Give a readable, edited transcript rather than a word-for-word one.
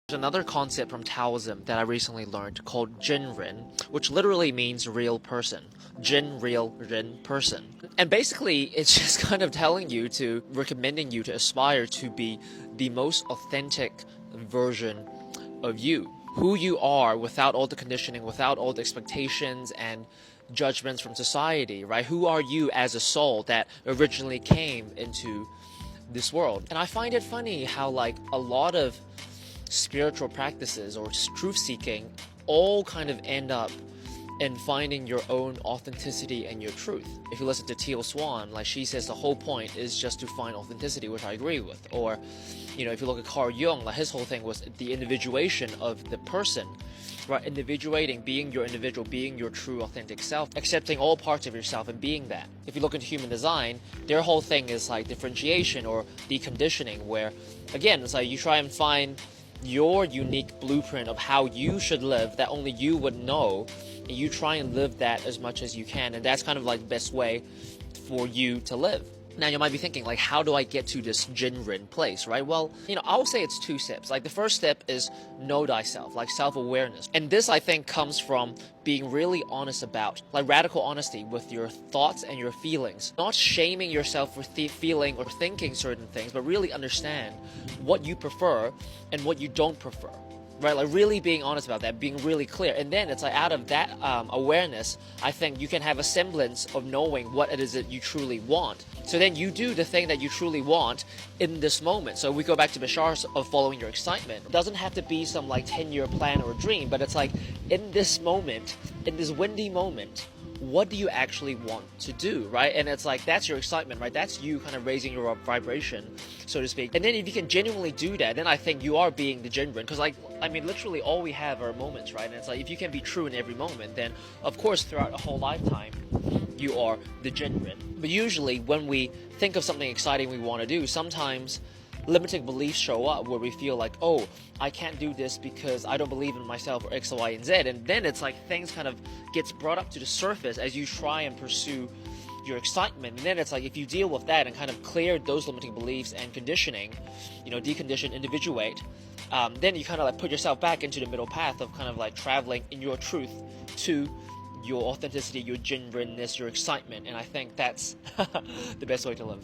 There's another concept from Taoism that I recently learned called Zhenren, which literally means real person. Zhen, real, ren, person. And basically, it's just kind of recommending you to aspire to be the most authentic version of you. Who you are without all the conditioning, without all the expectations and judgments from society, right? Who are you as a soul that originally came into this world? And I find it funny how like a lot of spiritual practices or truth seeking all kind of end up in finding your own authenticity and your truth. If you listen to Teal Swan, like she says the whole point is just to find authenticity, which I agree with. Or, you know, if you look at Carl Jung, like his whole thing was the individuation of the person, right? Individuating, being your individual, being your true authentic self, accepting all parts of yourself and being that. If you look into human design, their whole thing is like differentiation or deconditioning, where again, it's like you try and find your unique blueprint of how you should live that only you would know, and you try and live that as much as you can, and that's kind of like the best way for you to live. Now you might be thinking, like, how do I get to this Zhenren place, right? Well, you know, I would say it's two steps. Like the first step is know thyself, like self-awareness. And this, I think, comes from being really honest about, like radical honesty with your thoughts and your feelings. Not shaming yourself for feeling or thinking certain things, but really understand what you prefer and what you don't prefer. Right, like really being honest about that, being really clear. And then it's like out of that awareness, I think you can have a semblance of knowing what it is that you truly want. So then you do the thing that you truly want in this moment. So we go back to Bashar's of following your excitement. It doesn't have to be some like 10-year plan or dream, but it's like in this moment, in this windy moment, what do you actually want to do, right? And it's like, that's your excitement, right? That's you kind of raising your vibration, so to speak. And then if you can genuinely do that, then I think you are being the Zhenren. Because like, I mean, literally all we have are moments, right? And it's like, if you can be true in every moment, then of course throughout a whole lifetime, you are the Zhenren. But usually when we think of something exciting we want to do, sometimes limiting beliefs show up where we feel like, oh, I can't do this because I don't believe in myself or X, Y, and Z. And then it's like things kind of gets brought up to the surface as you try and pursue your excitement. And then it's like if you deal with that and kind of clear those limiting beliefs and conditioning, you know, decondition, individuate, then you kind of like put yourself back into the middle path of kind of like traveling in your truth to your authenticity, your Zhenrenness, your excitement. And I think that's the best way to live.